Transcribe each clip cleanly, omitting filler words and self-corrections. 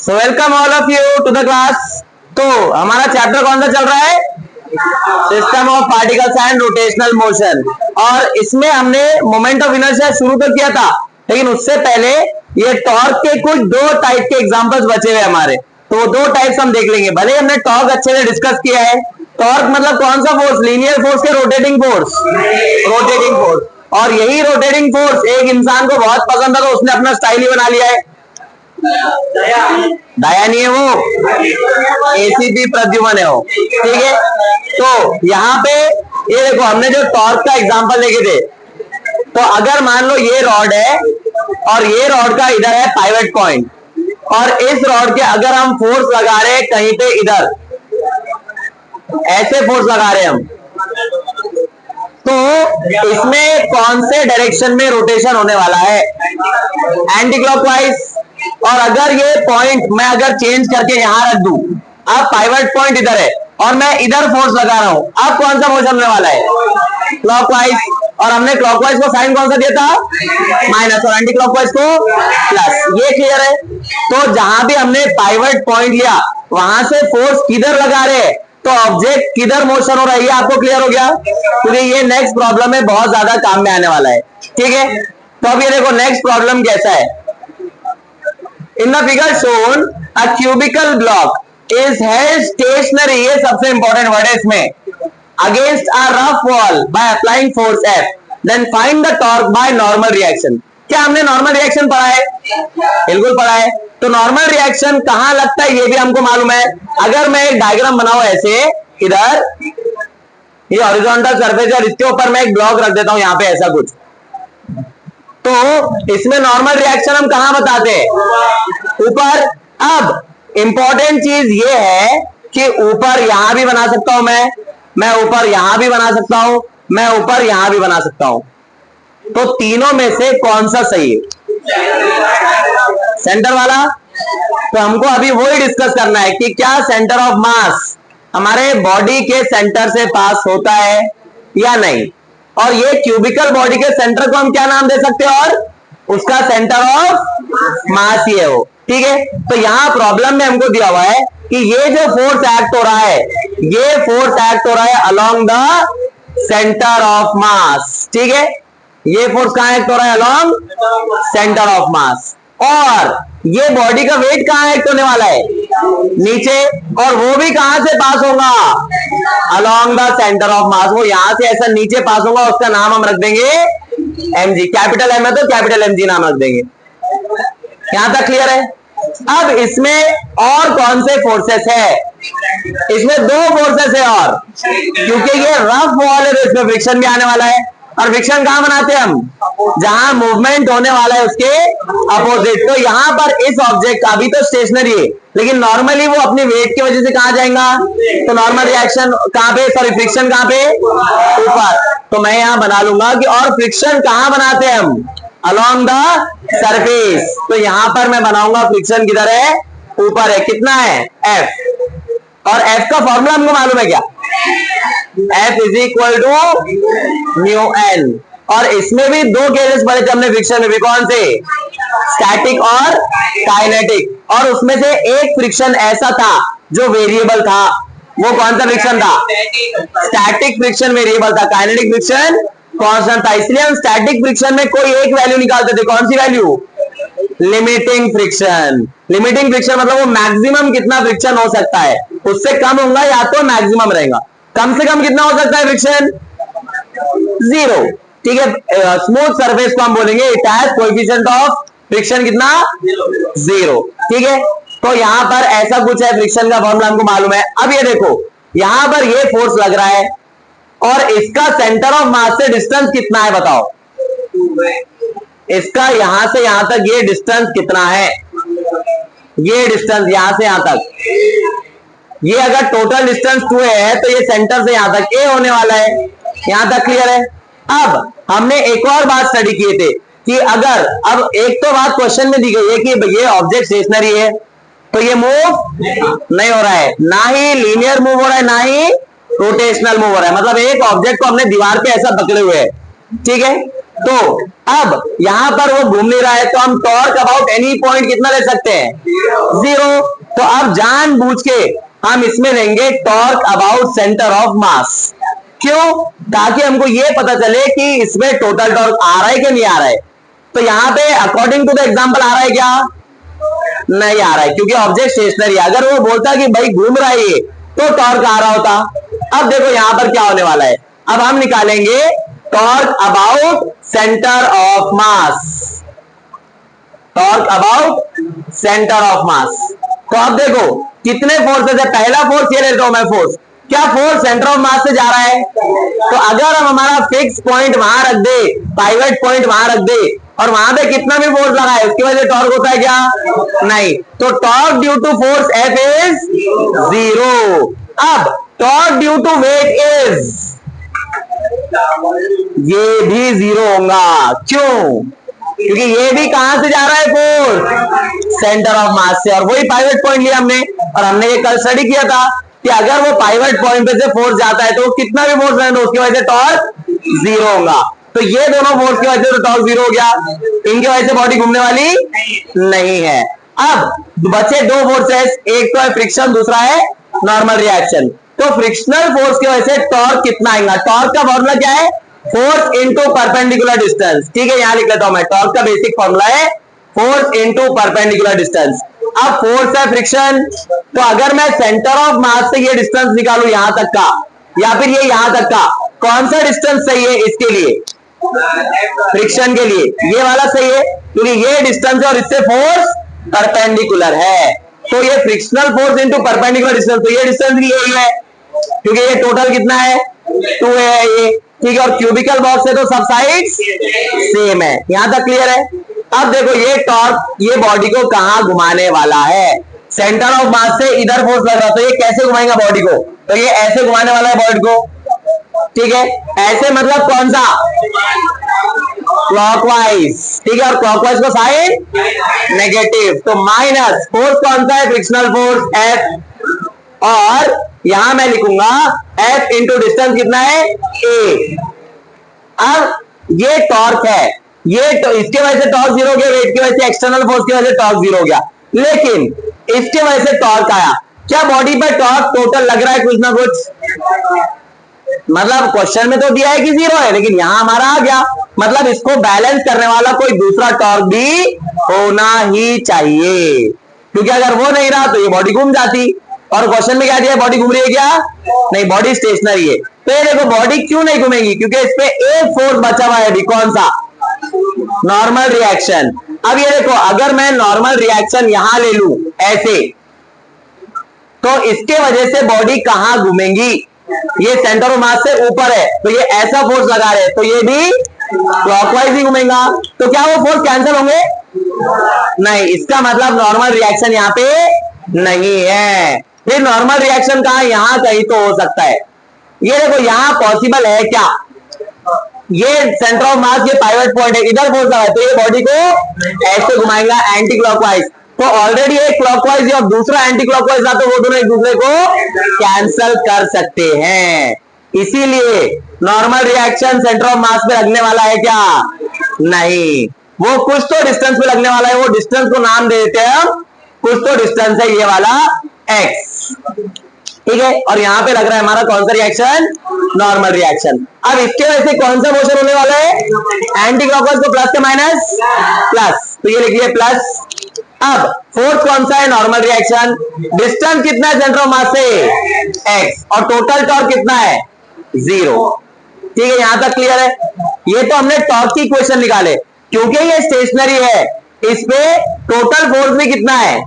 So welcome all of you to the class. तो हमारा chapter कौन सा चल रहा है? System of particles and rotational motion. और इसमें हमने मोमेंट ऑफ इनर्शिया शुरू तो किया था, लेकिन उससे पहले ये टॉर्क के कुछ दो टाइप के एग्जांपल्स बचे हुए हमारे, तो वो दो टाइप्स हम देख लेंगे। भले हमने टॉर्क अच्छे से डिस्कस किया है। टॉर्क मतलब कौन सा फोर्स? लीनियर फोर्स के रोटेटिंग फोर्स, रोटेटिंग फोर्स। और यही रोटेटिंग फोर्स एक इंसान को बहुत पसंद है, तो उसने अपना स्टाइल ही बना लिया है। डाया नहीं है वो, एसीपी प्रद्युमन है वो, ठीक है। तो यहाँ पे ये देखो, हमने जो टॉर्क का एग्जांपल लेके थे, तो अगर मान लो ये रॉड है और ये रॉड का इधर है पाइवट पॉइंट, और इस रॉड के अगर हम फोर्स लगा रहे हैं कहीं पे इधर, ऐसे फोर्स लगा रहे हैं हम, तो इसमें कौन से डायरेक्शन में रोटेशन होने वाला है? Anti clockwise. और अगर ये पॉइंट मैं अगर चेंज करके यहां रख दूं, अब पाइवट पॉइंट इधर है और मैं इधर फोर्स लगा रहा हूं, अब कौन सा मोशन होने वाला है? क्लॉकवाइज। और हमने क्लॉकवाइज को साइन कौन सा दिया था? माइनस, और एंटी क्लॉकवाइज को प्लस। ये क्लियर है? तो जहां भी हमने पाइवट पॉइंट लिया, वहां से फोर्स किधर लगा रहे हैं, तो ऑब्जेक्ट किधर मोशन हो रहा है, ये आपको क्लियर हो गया? क्योंकि ये नेक्स्ट प्रॉब्लम में बहुत ज्यादा काम में आने वाला है, ठीक है। तो अब ये देखो नेक्स्ट प्रॉब्लम कैसा है। In the figure shown a cubical block is held stationary, ये सबसे इंपॉर्टेंट वर्ड है इसमें, against a rough wall by applying force F, then find the torque by normal reaction. क्या हमने नॉर्मल रिएक्शन पढ़ा है? बिल्कुल पढ़ा है। तो नॉर्मल रिएक्शन कहां लगता है ये भी हमको मालूम है। अगर मैं एक डायग्राम बनाऊं ऐसे, इधर ये हॉरिजॉन्टल सरफेस है, इसके ऊपर मैं एक ब्लॉक रख देता हूं यहां पे ऐसा कुछ, तो इसमें नॉर्मल रिएक्शन हम कहां बताते हैं? ऊपर। अब इंपॉर्टेंट चीज ये है कि ऊपर यहां भी बना सकता हूं मैं ऊपर यहां भी बना सकता हूं, मैं ऊपर यहां भी बना सकता हूं। तो तीनों में से कौन सा सही है? सेंटर वाला। तो हमको अभी वही डिस्कस करना है कि क्या सेंटर ऑफ मास हमारे बॉडी के सेंटर से पास होता है या नहीं। और ये क्यूबिकल बॉडी के सेंटर को हम क्या नाम दे सकते हैं? और उसका सेंटर ऑफ मास ही है वो, ठीक है। तो यहां प्रॉब्लम में हमको दिया हुआ है कि ये जो फोर्स एक्ट हो रहा है, ये फोर्स एक्ट हो रहा है along the centre of mass, ठीक है। ये फोर्स कहां एक्ट हो रहा है? Along centre of mass. और ये बॉडी का वेट कहां एक्ट होने वाला है? नीचे। और वो भी कहां से पास होगा? Along the centre of mass. वो यहां से ऐसा नीचे पास होगा, उसका नाम हम रख देंगे mg। कैपिटल एम है तो कैपिटल mg नाम रख देंगे। यहां तक क्लियर है? अब इसमें और कौन से फोर्सेस है? इसमें दो फोर्सेस है, और क्योंकि ये रफ वॉल है तो इसमें फ्रिक्शन भी आने वाला है। और फ्रिक्शन कहां बनाते हैं हम? जहां मूवमेंट होने वाला है उसके अपोजिट। तो यहां पर इस ऑब्जेक्ट का भी तो स्टेशनरी है, लेकिन नॉर्मली वो अपनी वेट की वजह से कहां जाएगा? तो नॉर्मल रिएक्शन कहां पे, सॉरी फ्रिक्शन कहां पे? ऊपर। तो मैं यहां बना लूंगा कि और फ्रिक्शन कहां बनाते हैं हम? Along the surface. तो यहां पर मैं बनाऊंगा फ्रिक्शन किधर है? ऊपर है। कितना है? F। और F का फॉर्मूला हमको मालूम है क्या? F is equal to mu N. और इसमें भी दो केसेस पढ़े थे हमने फ्रिक्शन में भी, कौन से? स्टैटिक और काइनेटिक। और उसमें से एक फ्रिक्शन ऐसा था जो वेरिएबल था। वो कौन सा फ्रिक्शन था? स्टैटिक फ्रिक्शन वेरिएबल था, काइनेटिक फ्रिक्शन कांस्टेंट था। इसलिए हम स्टैटिक फ्रिक्शन में कोई एक वैल्यू निकालते थे। कौन सी value? Limiting friction. Limiting friction मतलब वो मैक्सिमम कितना फ्रिक्शन हो सकता है, उससे कम होगा या तो मैक्सिमम रहेगा। कम से कम कितना हो सकता है फ्रिक्शन? जीरो, ठीक है। स्मूथ सरफेस को हम बोलेंगे it has coefficient of friction कितना? जीरो, ठीक है। तो यहां पर ऐसा कुछ है, फ्रिक्शन का फॉर्मूला हमको मालूम है। अब ये देखो, यहां पर ये फोर्स लग रहा है और इसका सेंटर ऑफ मास से डिस्टेंस कितना है बताओ? इसका यहां से यहां तक ये डिस्टेंस कितना है? ये डिस्टेंस यहां से यहां तक, ये अगर टोटल डिस्टेंस 2 है तो ये सेंटर से यहां तक a होने वाला है। यहां तक क्लियर है? अब हमने एक और बात स्टडी किए थे कि अगर, अब एक तो बात क्वेश्चन में दी गई है कि ये ऑब्जेक्ट स्टेशनरी है, तो ये मूव नहीं हो रहा है, ना ही लीनियर मूव हो रहा है, ना ही रोटेशनल मूव हो रहा है। मतलब एक ऑब्जेक्ट को हमने दीवार पे ऐसा पकड़े हुए है, ठीक है। तो अब यहां पर वो घूम नहीं रहा है, तो हम टॉर्क अबाउट एनी पॉइंट कितना ले सकते हैं? 0। तो अब जानबूझ के हम इसमें लेंगे torque about centre of mass. क्यों? ताकि हमको ये पता चले कि इसमें टोटल टॉर्क आ रहा है कि नहीं आ रहा है। तो यहां पे अकॉर्डिंग टू द एग्जांपल आ रहा है क्या? नहीं आ रहा है, क्योंकि ऑब्जेक्ट स्टेशनरी है। अगर वो बोलता कि भाई घूम रहा है ये, तो टॉर्क आ रहा होता। अब देखो यहां पर क्या होने वाला है, अब हम निकालेंगे torque about centre of mass. Torque about centre of mass. तो अब देखो कितने फोर्सेस है। पहला फोर्स ये लेता हूं मैं, फोर्स क्या? फोर्स सेंटर ऑफ मास से जा रहा है। तो अगर हम हमारा फिक्स पॉइंट वहां रख दे, पाइवट पॉइंट वहां रख दे, और वहां पे कितना भी फोर्स लगा है उसकी वजह से टॉर्क होता है क्या? नहीं। तो torque due to force F is 0। अब torque due to weight is, ये भी 0 होगा। क्यों? क्योंकि ये भी कहां से जा रहा है? फोर्स सेंटर ऑफ मास से, और वही पाइवट पॉइंट लिया हमने, और हमने ये कल स्टडी किया था कि अगर वो पाइवट पॉइंट पे से फोर्स जाता है तो कितना भी फोर्स रहने दो उसकी वजह से टॉर्क 0 होगा। तो ये दोनों फोर्स की वजह से तो टॉर्क 0 हो गया, इनकी वजह से बॉडी घूमने वाली नहीं है। अब बचे दो फोर्सेस, एक तो है फ्रिक्शन, दूसरा है नॉर्मल रिएक्शन। तो फ्रिक्शनल फोर्स की वजह से टॉर्क कितना आएगा? टॉर्क का फॉर्मूला क्या है? Force into perpendicular distance. ठीक है, यहां लिख लेता हूं मैं, टॉर्क का बेसिक फॉर्मूला है फोर्स इनटू परपेंडिकुलर डिस्टेंस। अब फोर्स है फ्रिक्शन, तो अगर मैं सेंटर ऑफ मास से ये डिस्टेंस निकालू यहां तक का, या फिर ये यहां तक का, कौन सा डिस्टेंस सही है इसके लिए? फ्रिक्शन के लिए ये वाला सही है, क्योंकि ये डिस्टेंस है और इससे फोर्स परपेंडिकुलर है। तो ये frictional force into perpendicular distance, तो ये डिस्टेंस भी यही है, क्योंकि ये टोटल कितना है? 2 है ये। ठीक है, और क्यूबिकल बॉक्स है तो सब साइड्स सेम है। यहां तक क्लियर है? अब देखो ये टॉर्क ये बॉडी को कहां घुमाने वाला है? सेंटर ऑफ मास से इधर फोर्स लग रहा, तो ये कैसे घुमाएगा बॉडी को? तो ये ऐसे घुमाने वाला है बॉडी को। ठीक है, ऐसे मतलब कौन सा? क्लॉकवाइज। ठीक है, और क्लॉकवाइज को साइन नेगेटिव, तो माइनस फोर्स कौन सा है? फ्रिक्शनल फोर्स F, और यहां मैं लिखूंगा F इंटू डिस्टेंस कितना है? A। अब ये टॉर्क है, ये तो इसके वजह से टॉर्क 0 हो गया, वेट की वजह से, एक्सटर्नल फोर्स की वजह से टॉर्क 0 हो गया। लेकिन इसके वजह से टॉर्क आया, क्या बॉडी पर टॉर्क टोटल लग रहा है कुछ ना कुछ? मतलब क्वेश्चन में तो दिया है कि 0 है, लेकिन यहां हमारा आ गया, मतलब इसको बैलेंस करने वाला कोई दूसरा टॉर्क भी होना ही चाहिए, क्योंकि अगर वो नहीं रहा तो ये बॉडी घूम जाती। और क्वेश्चन में क्या दिया? बॉडी घूम रही है क्या? नहीं, बॉडी स्टेशनरी है। तो ये देखो बॉडी क्यों नहीं घूमेगी? क्योंकि इस पे एक फोर्स बचा हुआ है, कौन सा? Normal reaction. अब ये देखो, अगर मैं नॉर्मल रिएक्शन यहां ले लूं ऐसे, तो इसके वजह से बॉडी कहां घूमेंगी? ये सेंटर ऑफ मास से ऊपर है, तो ये ऐसा फोर्स लगा रहे, तो ये भी क्लॉकवाइज ही घूमेगा। तो क्या वो फोर्स कैंसिल होंगे? नहीं, इसका मतलब नॉर्मल रिएक्शन यहाँ पे नहीं है। फिर नॉर्मल रिएक्शन कहां? यहां कहीं तो हो सकता है। ये देखो यहां पॉसिबल है क्या? ये सेंटर ऑफ मास, ये पाइवट पॉइंट है, इधर फोर्स लगा है, तो ये बॉडी को ऐसे घुमाएगा एंटी क्लॉकवाइज। तो ऑलरेडी एक क्लॉकवाइज और दूसरा एंटी क्लॉकवाइज था, तो वो दोनों एक दूसरे को कैंसल कर सकते हैं। इसीलिए normal reaction centre of mass पे लगने वाला है क्या? नहीं, वो कुछ तो डिस्टेंस पे लगने वाला है, वो डिस्टेंस को नाम दे देते हैं हम, कुछ तो डिस्टेंस है ये वाला x। ठीक है, और यहां पे लग रहा है हमारा कौन सा रिएक्शन? Normal reaction. अब इसके वजह से कौन सा मोशन होने वाला है? एंटी क्लॉकवाइज को प्लस से माइनस प्लस, तो ये लिखिए प्लस। अब फोर्स कौन सा है? Normal reaction. डिस्टेंस कितना है सेंटर ऑफ मास से? x, और टोटल टॉर्क कितना है? 0। ठीक है, यहां तक क्लियर है? ये तो हमने टॉर्क की इक्वेशन निकाले, क्योंकि ये स्टेशनरी है, इस पे टोटल फोर्स भी कितना है?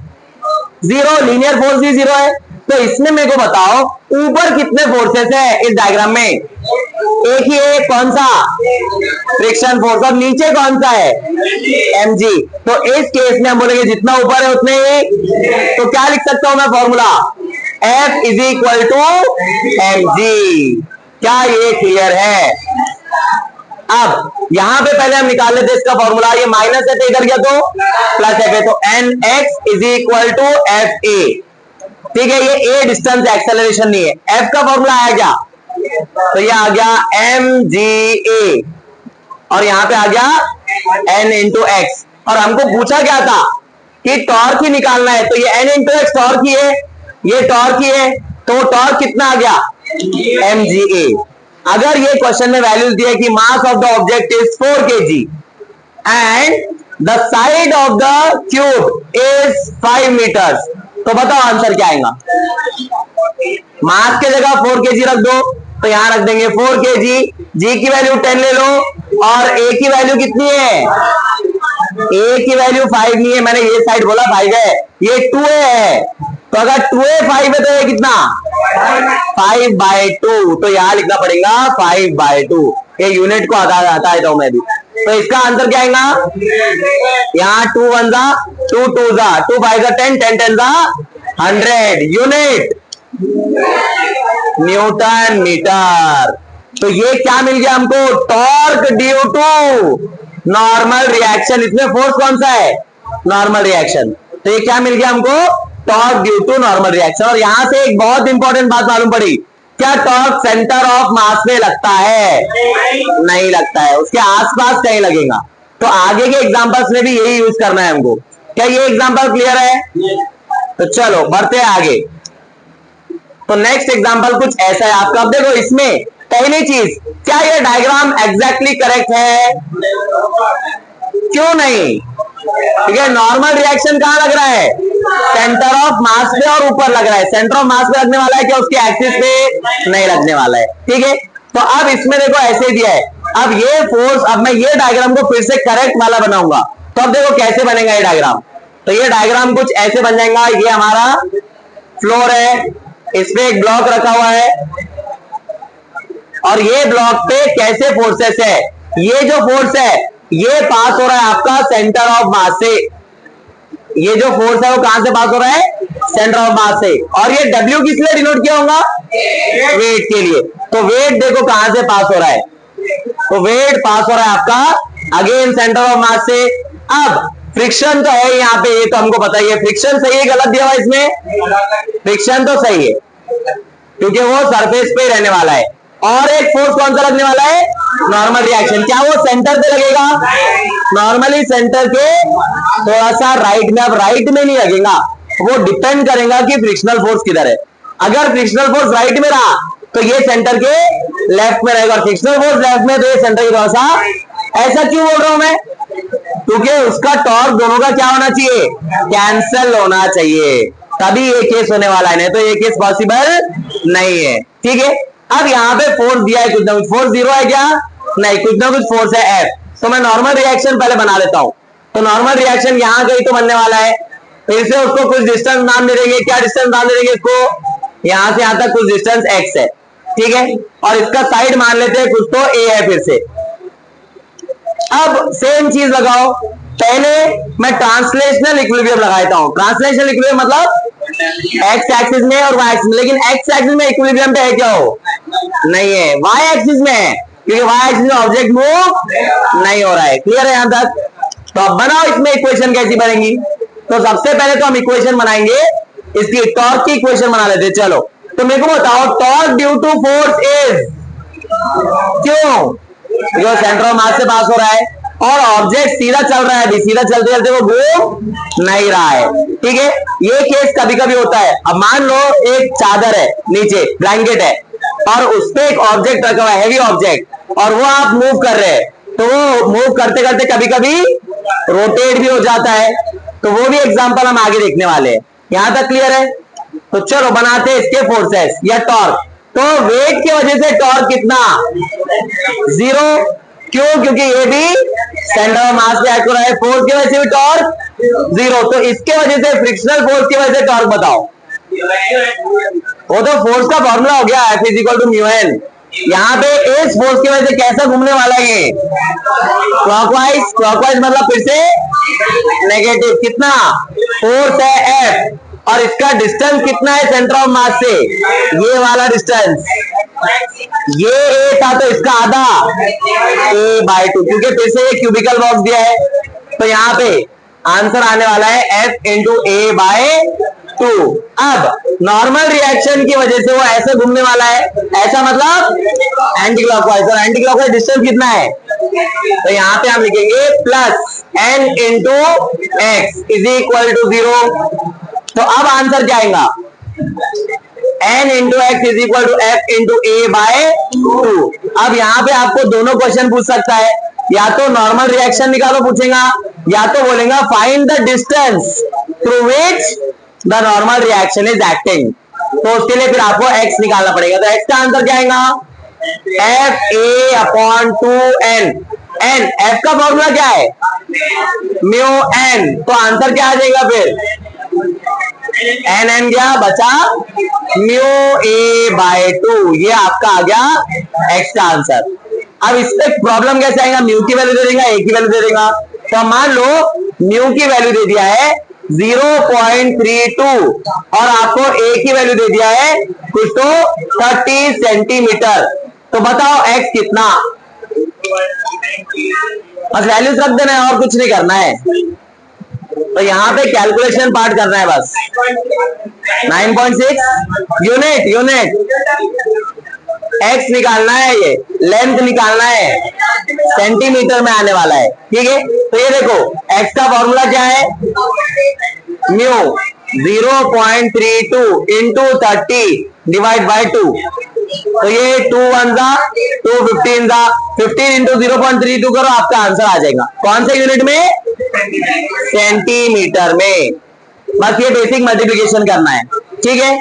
0, लीनियर फोर्स भी 0 है। तो इसमें मेरे को बताओ ऊपर कितने फोर्सेस है इस डायग्राम में? एक ही है, कौन सा? Friction force. और नीचे कौन सा है? mg। तो इस केस में हम बोलेंगे जितना ऊपर है उतने ही। तो क्या लिख सकता हूं मैं formula? F is equal to mg। क्या ये क्लियर है? अब यहां पे पहले हम निकाल लेते इसका फॉर्मूला। ये माइनस है तो इधर गया तो प्लस है, तो nx is equal to F A. ठीक है, ये ए डिस्टेंस एक्सेलरेशन नहीं है। एफ का फॉर्मूला आया क्या? तो ये आ गया mga। और यहाँ पे आ गया n इंटू एक्स। और हमको पूछा क्या था कि टॉर्क ही निकालना है, तो ये n इंटू एक्स टॉर्क ही है, ये टॉर्क ही है, तो टॉर्क कितना आ गया mga। अगर ये क्वेश्चन में वैल्यूज दिया कि mass of the object is 4 kg and the side of the cube is 5 metres, तो बताओ आंसर क्या आएगा। मास के जगह 4 kg रख दो, तो यहां रख देंगे 4 kg, g की वैल्यू 10 ले लो, और a की वैल्यू कितनी है, a की वैल्यू 5 नहीं है, मैंने ये साइड बोला 5 है, ये 2a है, तो अगर 2a 5 है तो ये कितना 5/2, तो यहां लिखना पड़ेगा 5/2। ये यूनिट को हटा देता हूं मैं भी, तो इसका आंसर क्या आएगा, यहाँ 2 1 जा 2 2 जा 2 5 जा 10 10 10 जा 100 यूनिट न्यूटन मीटर। तो ये क्या मिल गया हमको, torque due to normal reaction. इसमें फोर्स कौन सा है, नॉर्मल रिएक्शन, तो ये क्या मिल गया हमको, torque due to normal reaction. और यहां से एक बहुत इंपॉर्टेंट बात मालूम पड़ी, क्या टॉर्क सेंटर ऑफ मास में लगता है, नहीं लगता है, उसके आसपास कहीं लगेगा। तो आगे के एग्जांपल्स में भी यही यूज करना है हमको। क्या ये एग्जांपल क्लियर है, तो चलो बढ़ते हैं आगे। तो नेक्स्ट एग्जांपल कुछ ऐसा है आपका। अब देखो इसमें पहली चीज, क्या ये डायग्राम एग्जैक्टली करेक्ट है, क्यों नहीं, ठीक है। नॉर्मल रिएक्शन कहां लग रहा है, सेंटर ऑफ मास पे और ऊपर लग रहा है, सेंटर ऑफ मास पे लगने वाला है क्या, उसके एक्सिस पे नहीं लगने वाला है, ठीक है। तो अब इसमें देखो ऐसे दिया है, अब ये फोर्स, अब मैं ये डायग्राम को फिर से करेक्ट वाला बनाऊंगा, तो अब देखो कैसे बनेगा ये डायग्राम। तो ये डायग्राम कुछ ऐसे बन जाएगा, ये हमारा फ्लोर है, इसमें एक ब्लॉक रखा हुआ है, और ये ब्लॉक पे कैसे फोर्सेस है, ये जो फोर्स है ये पास हो रहा है आपका सेंटर ऑफ मास से, ये जो फोर्स है वो कहां से पास हो रहा है, सेंटर ऑफ मास से। और ये W किस लिए डिनोट किया होगा, वेट के लिए। तो वेट देखो कहां से पास हो रहा है, तो वेट पास हो रहा है आपका अगेन सेंटर ऑफ मास से। अब फ्रिक्शन तो है यहाँ पे, ये तो हमको पता ही है, फ्रिक्शन सही है गलत दिया हुआ इसमें, फ्रिक्शन तो सही है क्योंकि वो सरफेस पे ही रहने वाला है। और एक फोर्स कौन सा लगने वाला है, नॉर्मल रिएक्शन। क्या वो सेंटर पे लगेगा, नॉर्मली सेंटर के थोड़ा सा राइट में, अब राइट में नहीं लगेगा, वो डिपेंड करेगा कि फ्रिक्शनल फोर्स किधर है। अगर फ्रिक्शनल फोर्स राइट में रहा तो ये सेंटर के लेफ्ट में रहेगा, फ्रिक्शनल फोर्स लेफ्ट में तो ये सेंटर की थोड़ा सा। ऐसा क्यों बोल रहा हूं मैं, क्योंकि उसका टॉर्क दोनों का क्या होना चाहिए, कैंसल होना चाहिए, तभी ये केस होने वाला है, नहीं तो ये केस पॉसिबल नहीं है, ठीक है। अब यहाँ पे फोर्स दिया है, कुछ ना कुछ फोर्स जीरो है क्या, नहीं, कुछ ना कुछ फोर्स है F। तो मैं नॉर्मल रिएक्शन पहले बना लेता हूं। तो नॉर्मल रिएक्शन यहाँ कहीं तो बनने वाला है, फिर से उसको कुछ डिस्टेंस नाम दे देंगे, क्या डिस्टेंस नाम दे देंगे इसको, यहां से यहां तक कुछ डिस्टेंस x है, ठीक है। और इसका साइड मान लेते हैं कुछ तो a है फिर से। अब सेम चीज लगाओ, पहले मैं ट्रांसलेशनल इक्विलिब्रियम लगाता हूं। ट्रांसलेशनल इक्विलिब्रियम मतलब एक्स एक्सिस में और वाई एक्सिस में, लेकिन एक्स एक्सिस में इक्विलिब्रियम पे है क्या, हो नहीं है, वाई एक्सिस में है, क्योंकि वाई एक्सिस में ऑब्जेक्ट मूव नहीं हो रहा है। क्लियर है यहां तक। तो अब बनाओ इसमें इक्वेशन कैसी बनेगी। तो सबसे पहले तो हम इक्वेशन बनाएंगे, इसकी टॉर्क की इक्वेशन बना लेते हैं। चलो तो मेरे को बताओ, torque due to force is, क्यों, जो सेंटर ऑफ मास से पास हो रहा है और ऑब्जेक्ट सीधा चल रहा है, अभी सीधा चलते चलते वो घूम नहीं रहा है, ठीक है। ये केस कभी कभी होता है। अब मान लो एक चादर है, नीचे ब्लैंकेट है, और उस पे एक ऑब्जेक्ट रखा हुआ है, हैवी ऑब्जेक्ट, और वो आप मूव कर रहे हैं, तो वो मूव करते करते कभी कभी रोटेट भी हो जाता है। तो वो भी एग्जांपल हम आगे देखने वाले हैं। यहां तक क्लियर है। तो चलो बनाते हैं इसके फोर्सेस या टॉर्क। तो वेट की वजह से टॉर्क कितना, जीरो, क्यों, क्योंकि ये भी सेंटर ऑफ मास पे एक्ट हो रहा है। फोर्स की वजह से भी टॉर्क जीरो, तो इसके वजह से फ्रिक्शनल फोर्स की वजह से टॉर्क बताओ। वो तो फोर्स का फॉर्मूला हो गया, F = μn। यहाँ पे इस फोर्स की वजह से कैसा घूमने वाला है ये, क्लॉकवाइज। क्लॉकवाइज मतलब फिर से नेगेटिव। कितना फोर्स है F, और इसका डिस्टेंस कितना है सेंटर ऑफ मास से, ये वाला डिस्टेंस, ये a था तो इसका आधा a/2, क्योंकि फिर से ये क्यूबिकल बॉक्स दिया है। तो यहाँ पे आंसर आने वाला है F × a/2। 2। अब नॉर्मल रिएक्शन की वजह से वो ऐसे घूमने वाला है, ऐसा मतलब एंटी क्लॉकवाइज, और एंटी क्लॉकवाइज डिस्टेंस कितना है, तो यहाँ पे हम लिखेंगे plus n into X is equal to 0। तो अब आंसर क्या आएगा, n into X is equal to f into A by 2। अब यहाँ पे आपको दोनों क्वेश्चन पूछ सकता है, या तो नॉर्मल रिएक्शन निकालो पूछेगा, या तो बोलेगा find the distance through which the normal reaction is acting. तो उसके लिए फिर आपको x निकालना पड़ेगा। तो x का आंसर क्या आएगा, F A upon 2n। n f का फॉर्मूला क्या है, म्यू n। तो आंसर क्या आ जाएगा फिर, n क्या बचा, म्यू ए बाय 2। ये आपका आ गया x का आंसर। अब इस पे प्रॉब्लम कैसे आएगा, म्यू की वैल्यू दे देगा, ए की वैल्यू दे देगा। तो मान लो म्यू की वैल्यू दे दिया है 0.32 और आपको ए की वैल्यू दे दिया है कुछ तो 30 सेंटीमीटर। तो बताओ x कितना, बस वैल्यूज रख देना है और कुछ नहीं करना है। तो यहाँ पे कैलकुलेशन पार्ट करना है बस। 9.6 यूनिट x निकालना है, ये लेंथ निकालना है, सेंटीमीटर में आने वाला है, ठीक है। तो ये देखो x का फॉर्मूला क्या है, म्यू 0.32 इंटू 30 डिवाइड बाय 2। तो ये 2 1 जा 2 15 जा 15 इंटू 0.32 करो, आपका आंसर आ जाएगा। कौन से यूनिट में, सेंटीमीटर में। बस ये बेसिक मल्टीप्लिकेशन करना है, ठीक है।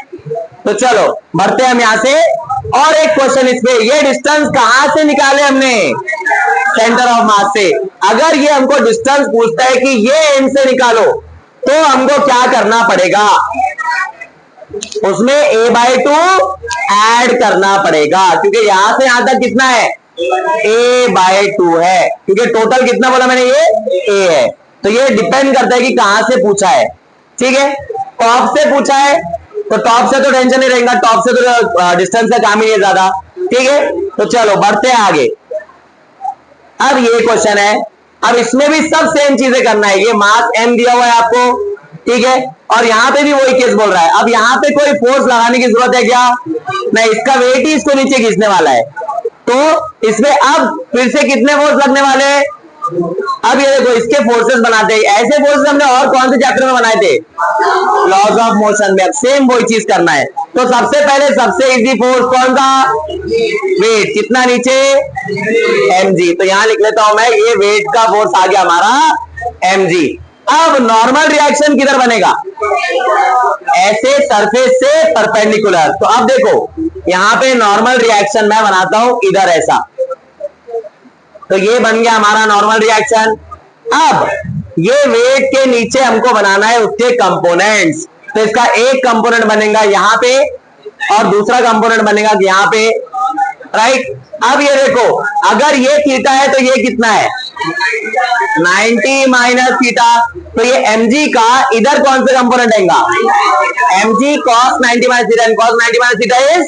तो चलो बढ़ते हैं हम यहां से, और एक क्वेश्चन इसमें, ये डिस्टेंस कहां से निकाले हमने, सेंटर ऑफ मास से। अगर ये हमको डिस्टेंस पूछता है कि ये एंड से निकालो, तो हमको क्या करना पड़ेगा, उसमें a/2 ऐड करना पड़ेगा, क्योंकि यहां से यहां तक कितना है, a/2 है, क्योंकि टोटल कितना बोला मैंने, ये a है। तो ये डिपेंड करता है कि कहां से पूछा है, ठीक है। टॉप से पूछा है तो टॉप से तो टेंशन नहीं रहेगा, टॉप से तो डिस्टेंस का काम ही नहीं है ज्यादा, ठीक है। तो चलो बढ़ते हैं आगे। अब ये क्वेश्चन है, अब इसमें भी सब सेम चीजें करना है। ये मास m दिया हुआ है आपको, ठीक है, और यहाँ पे भी वही केस बोल रहा है। अब यहाँ पे कोई फोर्स लगाने की जरूरत है क्या, नहीं, इसका वेट ही इसको नीचे खींचने वाला है। तो इसमें अब फिर से कितने फोर्स लगने वाले हैं, अब ये देखो इसके फोर्सेस बनाते हैं, ऐसे फोर्सेस हमने और कौन से चैप्टर में बनाए थे, लॉज ऑफ मोशन में। अब सेम वही चीज करना है। तो सबसे पहले सबसे इजी फोर्स कौन था, वेट, कितना नीचे, mg। तो यहां लिख लेता हूं मैं, ये वेट का फोर्स आ गया हमारा mg। अब नॉर्मल रिएक्शन किधर बनेगा, ऐसे सरफेस से परपेंडिकुलर। तो अब देखो यहां पे नॉर्मल रिएक्शन मैं बनाता हूं इधर ऐसा, तो ये बन गया हमारा नॉर्मल रिएक्शन। अब ये वेट के नीचे हमको बनाना है उसके कंपोनेंट्स। तो इसका एक कंपोनेंट बनेगा यहाँ पे और दूसरा कंपोनेंट बनेगा यहाँ पे, राइट। अब ये देखो अगर ये थीटा है तो ये कितना है, 90 माइनस थीटा। तो ये mg का इधर कौन सा कंपोनेंट आएगा, mg cos 90 minus theta, cos 90 minus theta is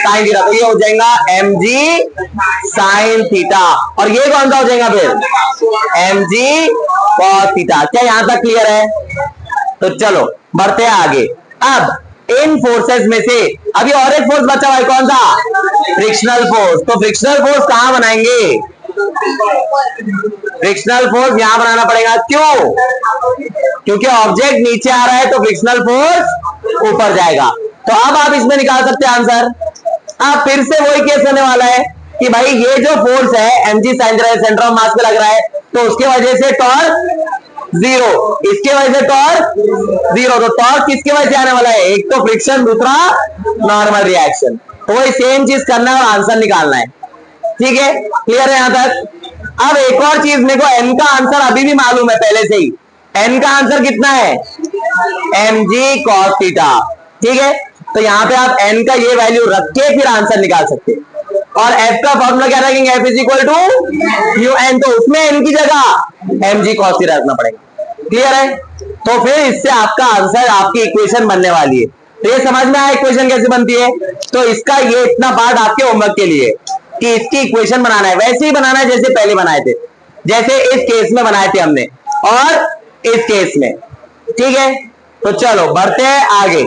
sin theta. तो ये हो जाएगा mg sin थीटा, और ये कौन सा हो जाएगा फिर, mg cos थीटा। क्या यहां तक क्लियर है। तो चलो बढ़ते हैं आगे। अब इन फोर्सेस में से अभी और एक फोर्स बचा हुआ है, कौन सा, फ्रिक्शनल फोर्स। तो फ्रिक्शनल फोर्स कहां बनाएंगे, फ्रिक्शनल फोर्स यहां बनाना पड़ेगा। क्यों, क्योंकि ऑब्जेक्ट नीचे आ रहा है तो फ्रिक्शनल फोर्स ऊपर जाएगा। तो अब आप इसमें निकाल सकते हैं आंसर। अब फिर से वही केस होने वाला है कि भाई ये जो फोर्स है mg sin centre of mass पे लग रहा है, तो उसके वजह से टॉर्क 0, इसके वजह से टॉर्क 0। तो टॉर्क किसके वजह से आने वाला है, एक तो फ्रिक्शन, दूसरा नॉर्मल रिएक्शन। तो वही सेम चीज करना है और आंसर निकालना है, ठीक है। क्लियर है यहां तक। अब एक और चीज, मेरे को n का आंसर अभी भी मालूम है पहले से ही। n का आंसर कितना है, mg cos थीटा, ठीक है। तो यहाँ पे आप n का ये वैल्यू रख के फिर आंसर निकाल सकते हैं। और f का फॉर्मूला क्या रखेंगे, f is equal to mu n। तो उसमें n की जगह mg cos थीटा रखना पड़ेगा। क्लियर है। तो फिर इससे आपका आंसर, आपकी इक्वेशन बनने वाली है। तो ये समझ में आया इक्वेशन कैसे बनती है। तो इसका ये इतना पार्ट आपके होमवर्क के लिए कि इसकी इक्वेशन बनाना है, वैसे ही बनाना है जैसे पहले बनाए थे, जैसे इस केस में बनाए थे हमने और इस केस में, ठीक है। तो चलो बढ़ते हैं आगे।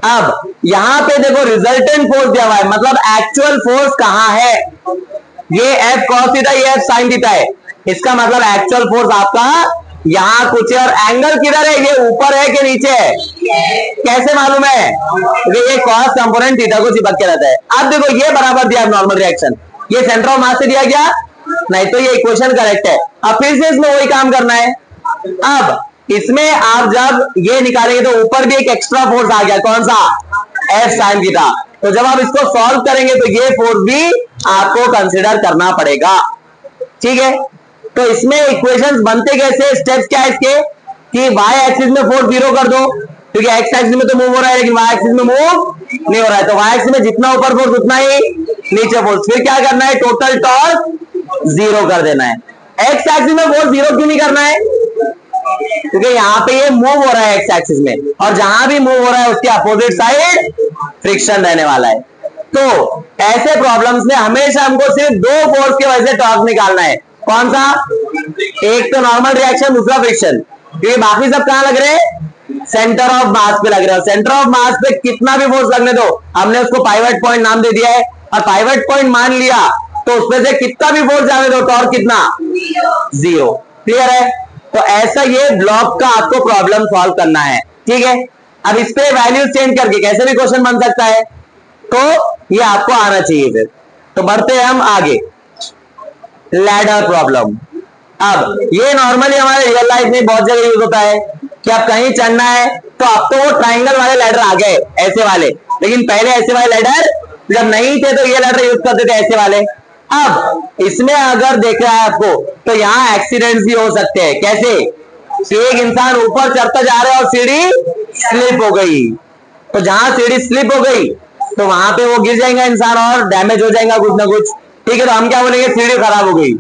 अब यहां पे देखो रिजल्टेंट फोर्स दिया हुआ है, मतलब एक्चुअल फोर्स कहां है। ये F cos थीटा, ये F sin थीटा है। इसका मतलब एक्चुअल फोर्स आपका यहां कुछ है, और एंगल किधर है, ये ऊपर है कि नीचे है, कैसे मालूम है, क्योंकि ये cos कंपोनेंट थीटा को चिपक के रहता है। अब देखो ये बराबर दिया नॉर्मल रिएक्शन, ये सेंटर ऑफ मास से दिया गया नहीं, तो ये इक्वेशन करेक्ट है। अब फिर से इसमें वही काम करना है। अब इसमें आप जब ये निकालेंगे तो ऊपर भी एक एक्स्ट्रा फोर्स आ गया, कौन सा, F sin थीटा। तो जब आप इसको सॉल्व करेंगे तो ये फोर्स भी आपको कंसिडर करना पड़ेगा, ठीक है। तो इसमें इक्वेशंस बनते कैसे, स्टेप्स क्या है इसके, कि y एक्सिस में फोर्स जीरो कर दो, क्योंकि x एक्सिस में तो मूव हो रहा है लेकिन y एक्सिस में मूव नहीं हो रहा है, तो y एक्सिस में जितना ऊपर फोर्स उतना ही नीचे फोर्स। फिर क्या करना है, टोटल टॉर्क जीरो कर देना है। x एक्सिस में फोर्स जीरो क्यों नहीं करना है, क्योंकि यहाँ पे ये मूव हो रहा है एक्स एक्सिस में, और जहां भी मूव हो रहा है उसके अपोजिट साइड फ्रिक्शन रहने वाला है। तो ऐसे प्रॉब्लम्स में हमेशा हमको सिर्फ दो फोर्स की वजह से टॉर्क निकालना है, कौन सा, एक तो नॉर्मल रिएक्शन, दूसरा फ्रिक्शन, क्योंकि बाकी सब कहां लग रहे हैं, सेंटर ऑफ मास पे लग रहे हैं। सेंटर ऑफ मास पे कितना भी फोर्स लगने दो, हमने उसको पाइवट पॉइंट नाम दे दिया है, और पाइवट पॉइंट मान लिया तो उसमें से कितना भी फोर्स जाने दो, टॉर्क कितना, जीरो। क्लियर है। तो ऐसा ये ब्लॉक का आपको प्रॉब्लम सॉल्व करना है, ठीक है। अब इस पे वैल्यू चेंज करके कैसे भी क्वेश्चन बन सकता है, तो ये आपको आना चाहिए। फिर तो बढ़ते हैं हम आगे, लैडर प्रॉब्लम। अब ये नॉर्मली हमारे रियल लाइफ में बहुत जगह यूज होता है कि आप कहीं चढ़ना है तो अब तो वो ट्राइंगल वाले लैडर आ गए, ऐसे वाले, लेकिन पहले ऐसे वाले लैडर जब नहीं थे तो ये लैडर यूज करते थे, ऐसे वाले। अब इसमें अगर देख रहा है आपको तो यहाँ एक्सीडेंट्स भी हो सकते हैं, कैसे, एक इंसान ऊपर चढ़ता जा रहा है और सीढ़ी स्लिप हो गई, तो जहां सीढ़ी स्लिप हो गई तो वहां पे वो गिर जाएगा इंसान और डैमेज हो जाएगा कुछ ना कुछ, ठीक है। तो हम क्या बोलेंगे, सीढ़ी खराब हो गई,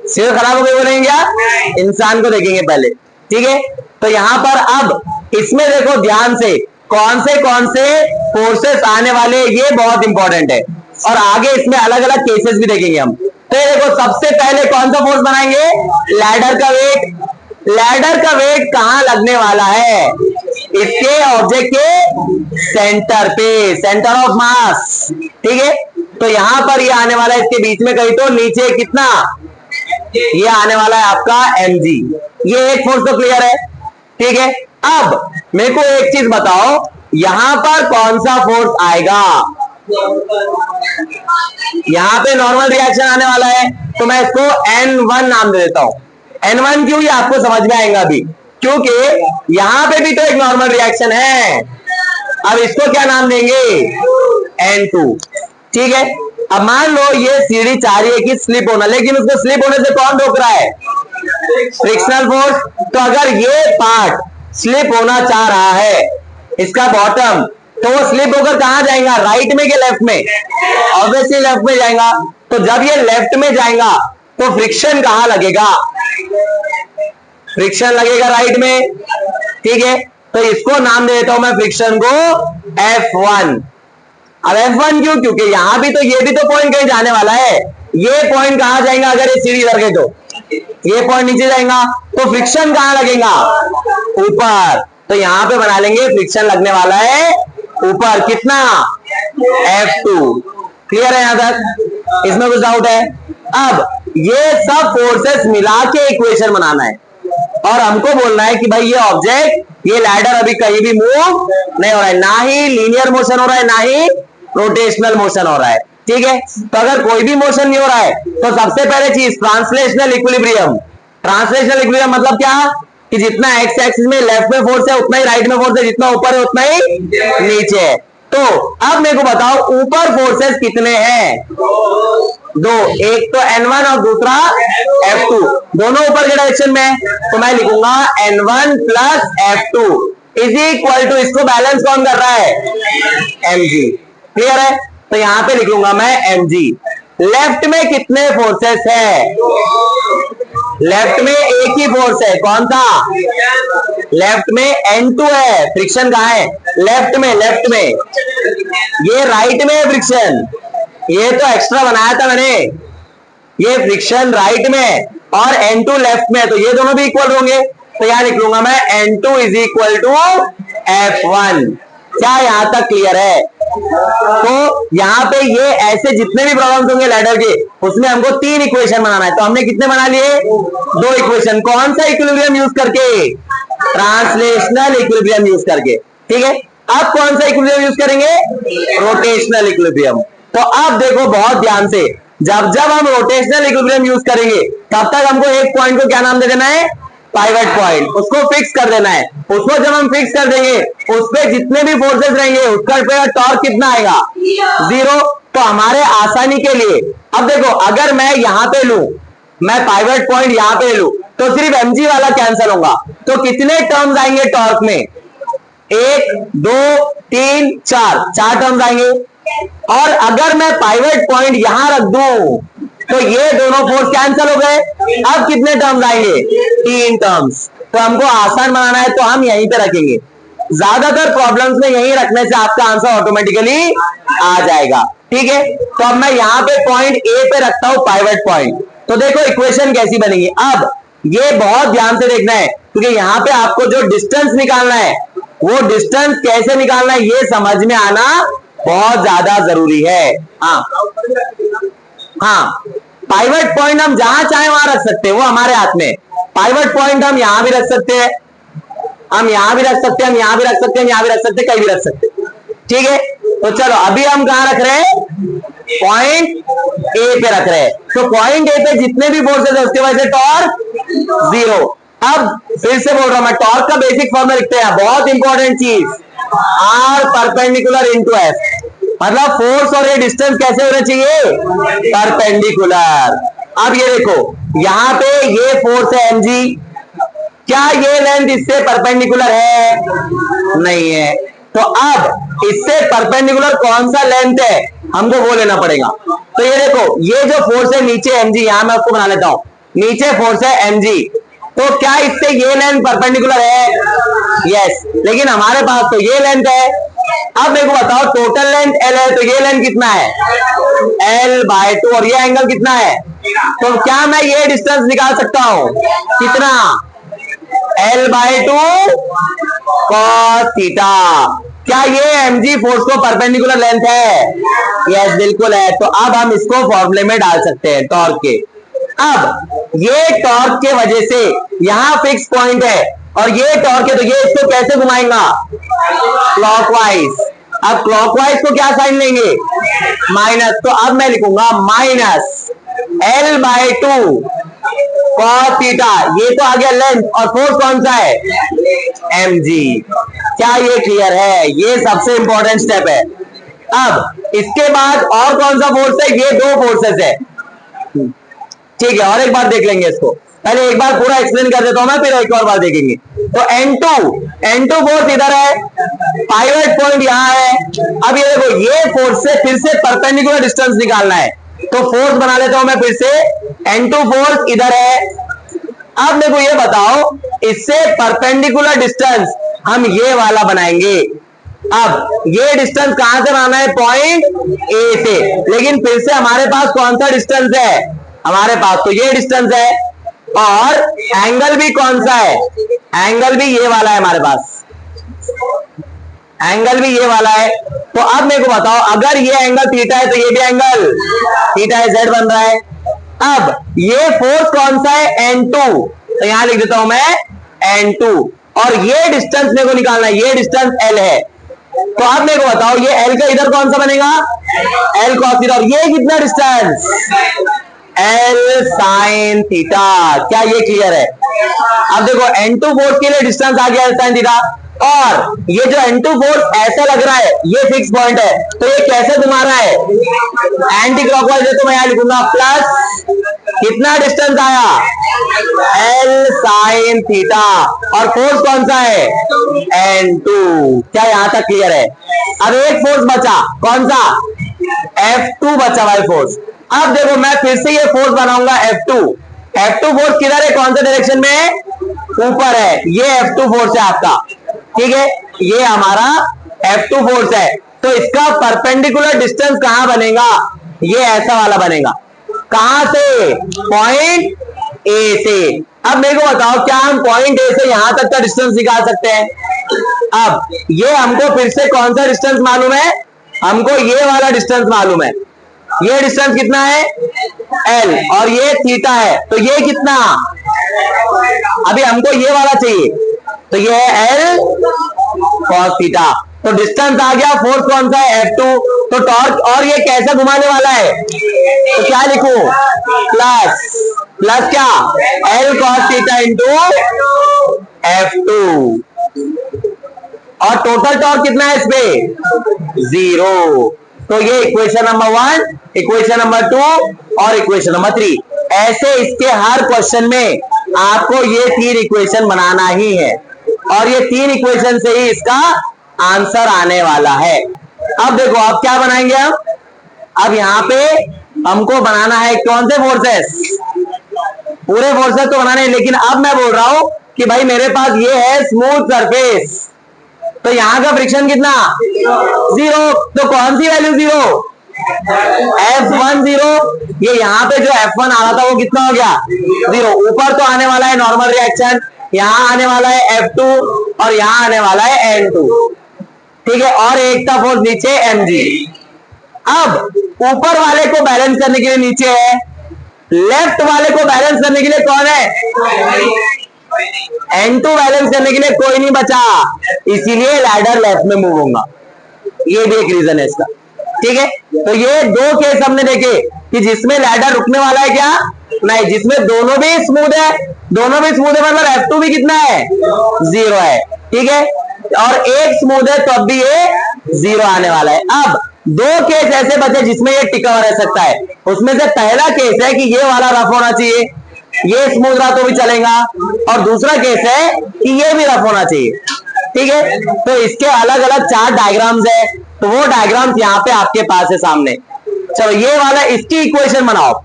सीढ़ी खराब हो गई बोलेंगे क्या, इंसान को देखेंगे पहले, ठीक है। तो यहाँ पर अब इसमें देखो ध्यान से कौन से फोर्सेस आने वाले, ये बहुत इंपॉर्टेंट है, और आगे इसमें अलग अलग केसेस भी देखेंगे हम। तो देखो सबसे पहले कौन सा फोर्स बनाएंगे, लैडर का वेट। लैडर का वेट कहां लगने वाला है, इसके ऑब्जेक्ट के सेंटर पे, सेंटर ऑफ मास, ठीक है। तो यहां पर ये आने वाला है इसके बीच में कहीं, तो नीचे कितना, ये आने वाला है आपका mg। ये एक फोर्स तो क्लियर है, ठीक है। अब मेरे को एक चीज बताओ, यहां पर कौन सा फोर्स आएगा, यहां पे नॉर्मल रिएक्शन आने वाला है, तो मैं इसको N1 नाम दे देता हूं। N1 क्यों, ये आपको समझ में आएगा अभी, क्योंकि यहां पे भी तो एक नॉर्मल रिएक्शन है। अब इसको क्या नाम देंगे, N2, ठीक है। अब मान लो ये सीढ़ी चाह रही है कि स्लिप होना, लेकिन उसको स्लिप होने से कौन रोक रहा है, फ्रिक्शनल फोर्स। तो अगर ये पार्ट स्लिप होना चाह रहा है, इसका बॉटम, तो वो स्लिप होकर कहां जाएगा, राइट में कि लेफ्ट में, ऑब्वियसली लेफ्ट में जाएगा। तो जब ये लेफ्ट में जाएगा तो फ्रिक्शन कहां लगेगा, फ्रिक्शन लगेगा राइट में, ठीक है। तो इसको नाम दे देता हूं मैं फ्रिक्शन को F1। अब F1 क्यों, क्योंकि यहां भी तो ये भी तो पॉइंट कहीं जाने वाला है, ये पॉइंट कहां जाएगा, अगर ये सीढ़ी इधर गई तो ये पॉइंट नीचे जाएगा, तो फ्रिक्शन कहां लगेगा, ऊपर। तो यहां पे बना लेंगे फ्रिक्शन लगने वाला है ऊपर, कितना, F2। क्लियर है यहां तक, इसमें कुछ डाउट है। अब ये सब फोर्सेस मिला के इक्वेशन बनाना है, और हमको बोलना है कि भाई ये ऑब्जेक्ट, ये लैडर अभी कहीं भी मूव नहीं हो रहा है, ना ही लीनियर मोशन हो रहा है, ना ही रोटेशनल मोशन हो रहा है, ठीक है। तो अगर कोई भी मोशन नहीं हो रहा है तो सबसे पहले चीज ट्रांसलेशनल इक्विलिब्रियम। ट्रांसलेशनल इक्विलिब्रियम मतलब क्या, कि जितना एक्स एक्सिस में लेफ्ट में फोर्स है उतना ही राइट में फोर्स है, जितना ऊपर है उतना ही नीचे है। तो अब मेरे को बताओ ऊपर फोर्सेस कितने हैं, दो, एक तो N1 और दूसरा F2, दोनों ऊपर के डायरेक्शन में है, तो मैं लिखूंगा N1 plus F2 is equal to, इसको बैलेंस कौन कर रहा है, mg। क्लियर है। तो यहां पे लिखूंगा मैं mg। लेफ्ट में कितने फोर्सेस है, लेफ्ट में एक ही फोर्स है, कौन सा, लेफ्ट में N2 है, फ्रिक्शन कहां है, लेफ्ट में, लेफ्ट में। ये राइट में है फ्रिक्शन, ये तो एक्स्ट्रा बनाया था मैंने, ये फ्रिक्शन राइट में और N2 लेफ्ट में, तो ये दोनों भी इक्वल होंगे। तो तो यहां लिख लूंगा मैं N2 is equal to F1। क्या यहां तक क्लियर है? तो यहाँ पे ये ऐसे जितने भी प्रॉब्लम्स होंगे लैडर के, उसमें हमको 3 इक्वेशन बनाना है। तो हमने कितने बना लिए? 2 इक्वेशन। कौन सा इक्विलिब्रियम यूज करके? ट्रांसलेशनल इक्विलिब्रियम यूज करके। ठीक है, अब कौन सा इक्विलिब्रियम यूज करेंगे? Rotational equilibrium. तो अब देखो बहुत ध्यान से, जब जब हम रोटेशनल इक्विलिब्रियम यूज करेंगे तब तक हमको एक पॉइंट को क्या नाम दे देना है? Pivot point. उसको फिक्स कर देना है। उसको जब हम फिक्स कर देंगे, उस पर जितने भी फोर्सेस रहेंगे उसका टॉर्क कितना आएगा? 0। तो हमारे आसानी के लिए अब देखो, अगर मैं यहां पे लू, मैं पाइवट पॉइंट यहां पे लू, तो सिर्फ mg वाला कैंसिल होगा। तो कितने टर्म्स आएंगे टॉर्क में? 1 2 3 4 टर्म्स आएंगे। और अगर मैं पाइवट पॉइंट यहां रख दूं तो ये दोनों फोर्स कैंसिल हो गए। अब कितने टर्म्स आएंगे? 3 टर्म्स। तो हमको आसान बनाना है तो हम यहीं पे रखेंगे। ज्यादातर प्रॉब्लम्स में यहीं रखने से आपका आंसर ऑटोमेटिकली आ जाएगा। ठीक है, तो अब मैं यहां पे पॉइंट ए पे रखता हूं पाइवट पॉइंट। तो देखो इक्वेशन कैसी बनेगी। अब ये बहुत ध्यान से देखना है, क्योंकि यहां पे आपको जो डिस्टेंस निकालना है, वो डिस्टेंस कैसे निकालना है ये समझ में आना बहुत ज्यादा जरूरी है। हाँ, पाइवट पॉइंट हम जहां चाहे वहां रख सकते हैं, वो हमारे हाथ में। पाइवट पॉइंट हम यहां भी रख सकते हैं, हम यहां भी रख सकते हैं, हम यहां भी रख सकते हैं, यहां भी रख सकते हैं, कहीं भी रख सकते हैं। ठीक है, तो चलो अभी हम कहां रख रहे हैं? पॉइंट ए पे रख रहे हैं। तो पॉइंट ए पे जितने भी फोर्सेस है उसके वजह से टॉर्क 0। अब फिर से बोल रहा हूं मैं, टॉर्क का बेसिक फॉर्मूला लिखते हैं। बहुत इंपॉर्टेंट चीज, आर परपेंडिकुलर इनटू एफ। मतलब फोर्स और ये डिस्टेंस कैसे होना चाहिए? परपेंडिकुलर। अब ये देखो, यहां पे ये फोर्स है mg, क्या ये लेंथ इससे परपेंडिकुलर है? नहीं है। तो अब इससे परपेंडिकुलर कौन सा लेंथ है हमको वो लेना पड़ेगा। तो ये देखो, ये जो फोर्स है नीचे mg, यहां मैं उसको बना लेता हूं, नीचे फोर्स है mg, तो क्या इससे ये लेंथ परपेंडिकुलर है? यस। लेकिन हमारे पास तो ये लेंथ है। अब मेरे को बताओ, टोटल लेंथ L है, तो ये लेंथ कितना है? L/2। और ये एंगल कितना है? तो क्या मैं ये डिस्टेंस निकाल सकता हूं? कितना? L/2 cos theta. क्या ये mg फोर्स को परपेंडिकुलर लेंथ है? यस, बिल्कुल है। तो अब हम इसको फॉर्मूले में डाल सकते हैं टॉर्क के। अब ये टॉर्क के वजह से यहां फिक्स पॉइंट है, और ये टॉर्क है, तो ये इसको कैसे घुमाएगा? क्लॉकवाइज। अब क्लॉकवाइज को क्या साइन लेंगे? माइनस। तो अब मैं लिखूंगा माइनस L/2 cos थीटा। ये तो आ गया लेंथ, और फोर्स कौन सा है? mg। क्या ये क्लियर है? ये सबसे इंपॉर्टेंट स्टेप है। अब इसके बाद और कौन सा फोर्स है? ये 2 फोर्सेस है। ठीक है, और एक बार देख लेंगे इसको। पहले एक बार पूरा एक्सप्लेन कर देता हूं मैं, फिर एक और बार देखेंगे। तो N2 फोर्स इधर है, पाइवट पॉइंट यहां है। अब ये देखो, ये फोर्स से फिर से परपेंडिकुलर डिस्टेंस निकालना है। तो फोर्स बना लेता हूं मैं फिर से, N2 फोर्स इधर है। अब मेरे को ये बताओ, इससे परपेंडिकुलर डिस्टेंस हम ये वाला बनाएंगे। अब ये डिस्टेंस कहां से बनाना है? पॉइंट ए से। लेकिन फिर से हमारे पास कौन सा डिस्टेंस है? हमारे पास तो ये डिस्टेंस है, और एंगल भी कौन सा है? एंगल भी ये वाला है हमारे पास, एंगल भी ये वाला है। तो अब मेरे को बताओ, अगर ये एंगल थीटा है तो ये भी एंगल थीटा है, z बन रहा है। अब ये फोर्स कौन सा है? N2। तो यहां लिख देता हूं मैं N2, और ये डिस्टेंस मेरे को निकालना है, ये डिस्टेंस L है। तो अब मेरे को बताओ, ये L का इधर कौन सा बनेगा? L cos theta. और ये कितना डिस्टेंस? L sin theta. क्या ये क्लियर है? अब देखो, N2 फोर्स के लिए डिस्टेंस आ गया L sin थीटा, और ये जो N2 फोर्स ऐसा लग रहा है, ये फिक्स पॉइंट है, तो ये कैसे घुमा रहा है? एंटी क्लॉकवाइज है। तो मैं यहां लिखूंगा प्लस, कितना डिस्टेंस आया? L sin theta. और फोर्स कौन सा है? N2। क्या यहां तक क्लियर है? अब एक फोर्स बचा, कौन सा? F2 बचा भाई फोर्स। अब देखो, मैं फिर से ये फोर्स बनाऊंगा F2। F2 फोर्स किधर है? कौन से डायरेक्शन में? ऊपर है। ये F2 फोर्स है आपका। ठीक है, ये हमारा F2 फोर्स है। तो इसका परपेंडिकुलर डिस्टेंस कहां बनेगा? ये ऐसा वाला बनेगा। कहां से? पॉइंट ए से। अब मेरे को बताओ, क्या हम पॉइंट ए से यहां तक का डिस्टेंस निकाल सकते हैं? अब ये हमको फिर से कौन सा डिस्टेंस मालूम है? हमको ये वाला डिस्टेंस मालूम है। ये डिस्टेंस कितना है? एल, और ये थीटा है, तो ये कितना? अभी हमको ये वाला चाहिए, तो ये है एल कॉस थीटा। तो डिस्टेंस आ गया, फोर्स कौन सा है? F2। तो टॉर्क, और ये कैसे घुमाने वाला है? तो क्या लिखूं? प्लस क्या? L cos theta into F2। और टोटल टॉर्क कितना है इस पे? 0। तो ये इक्वेशन नंबर 1, इक्वेशन नंबर 2 और इक्वेशन नंबर 3। ऐसे इसके हर क्वेश्चन में आपको ये 3 इक्वेशन बनाना ही है, और ये 3 इक्वेशन से ही इसका आंसर आने वाला है। अब देखो, अब क्या बनाएंगे हम? अब यहां पे हमको बनाना है कौन से फोर्सेस? पूरे फोर्सेस तो बनाने हैं, लेकिन अब मैं बोल रहा हूं कि भाई मेरे पास ये है स्मूथ सरफेस, तो यहां का फ्रिक्शन कितना? 0। तो कौन सी वैल्यू 0? F1 0। ये यहाँ पे जो F1 आ रहा था वो कितना हो गया? 0। ऊपर तो आने वाला है नॉर्मल रिएक्शन, यहाँ आने वाला है F2 और यहाँ आने वाला है N2, ठीक है। और एक था फोर्स नीचे mg। अब ऊपर वाले को बैलेंस करने के लिए नीचे है, लेफ्ट वाले को बैलेंस करने के लिए कौन है? N2 बैलेंस करने के लिए कोई नहीं बचा, इसीलिए लैडर लेफ्ट में मूव होगा। ये भी एक रीजन है इसका, ठीक है। तो ये 2 केस हमने देखे कि जिसमें लैडर रुकने वाला है, क्या नहीं, जिसमें दोनों भी स्मूथ है, दोनों भी स्मूथ है, मतलब F2 भी कितना है? 0 है, ठीक है। और एक स्मूथ है तो अब भी ये 0 आने वाला है। अब 2 केस ऐसे बचे जिसमें ये टिका रह सकता है। उसमें से पहला केस है कि ये वाला रफ होना चाहिए, ये स्मूथ रहा तो भी चलेगा, और दूसरा केस है कि ये भी रफ होना चाहिए, ठीक है। तो इसके अलग अलग 4 डायग्राम्स है, तो वो डायग्राम्स यहाँ पे आपके पास है सामने। चलो ये वाला, इसकी इक्वेशन बनाओ।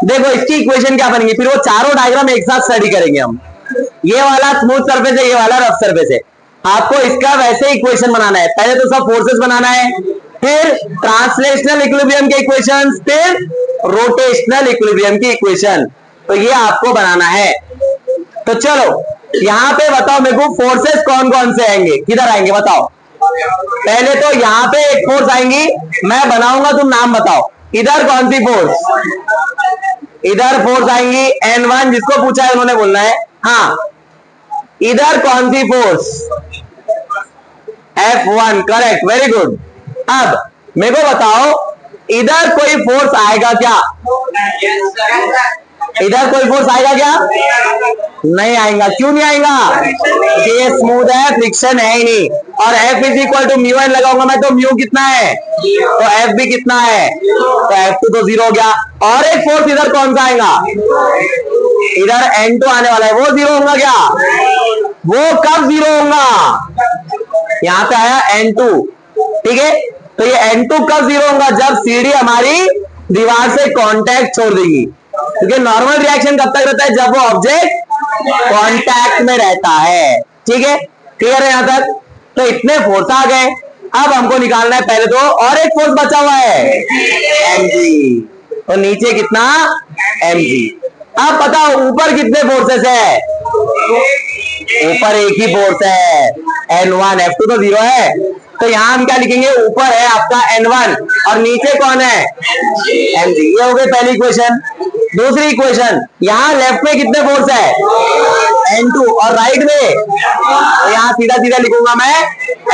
देखो इसकी इक्वेशन क्या बनेगी, फिर वो चारों डायग्राम एक साथ स्टडी करेंगे हम। ये वाला स्मूथ सरफेस है, ये वाला रफ सरफेस है। आपको इसका वैसे इक्वेशन बनाना है। पहले तो सब फोर्सेस बनाना है, फिर ट्रांसलेशनल इक्विलिब्रियम के इक्वेशंस, फिर रोटेशनल इक्विलिब्रियम की इक्वेशन। तो ये आपको बनाना है। तो चलो यहां पे बताओ मेरे को, फोर्सेस कौन कौन से आएंगे, किधर आएंगे बताओ। पहले तो यहां पे एक फोर्स आएंगी, मैं बनाऊंगा, तुम नाम बताओ। इधर कौन सी फोर्स? इधर फोर्स आएंगी N1, जिसको पूछा है उन्होंने बोलना है। हाँ, इधर कौन सी force? F1, correct, very good. अब मेरे को बताओ, इधर कोई फोर्स आएगा क्या? इधर कोई फोर्स आएगा क्या? नहीं आएगा। क्यों नहीं आएगा? ये स्मूथ है, फ्रिक्शन है ही नहीं। और F is equal to mu N लगाऊंगा मैं, तो म्यू कितना है? तो F भी कितना है? तो F2 तो 0 हो गया। और एक फोर्स इधर कौन सा आएगा? इधर N2 आने वाला है, वो 0 होगा क्या? वो कब 0 होगा? यहां पे आया N2, ठीक है। तो ये N2 कब 0 होगा? जब सीढ़ी हमारी दीवार से कांटेक्ट छोड़ देगी, क्योंकि नॉर्मल रिएक्शन कब तक रहता है? जब वो ऑब्जेक्ट कांटेक्ट में रहता है, ठीक है। क्लियर है यहां तक? तो इतने फोर्स आ गए। अब हमको निकालना है पहले तो, और एक फोर्स बचा हुआ है mg। तो नीचे कितना? mg। अब बताओ ऊपर कितने फोर्सेस है? ऊपर एक ही फोर्स है N1, F2 तो 0 है। तो यहां हम क्या लिखेंगे? ऊपर है आपका N1 और नीचे कौन है? mg। ये हो गई पहली इक्वेशन। दूसरी इक्वेशन, यहां लेफ्ट में कितने फोर्स है? N2, और राइट में यहां सीधा सीधा लिखूंगा मैं,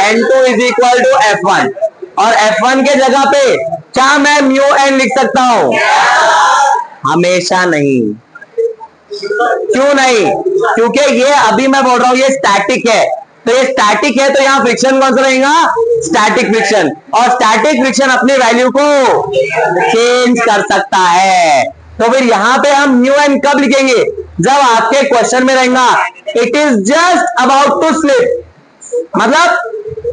N2 is equal to F1, और F1 के जगह पे क्या मैं म्यू एन लिख सकता हूं? हमेशा नहीं। क्यों नहीं? क्योंकि ये अभी मैं बोल रहा हूं ये स्टैटिक है, तो ये स्टैटिक है, तो यहाँ फ्रिक्शन कौन सा रहेगा? Static friction. और स्टैटिक फ्रिक्शन अपनी वैल्यू को चेंज कर सकता है। तो फिर यहां पे हम म्यू एन कब लिखेंगे? जब आपके क्वेश्चन में रहेगा it is just about to slip, मतलब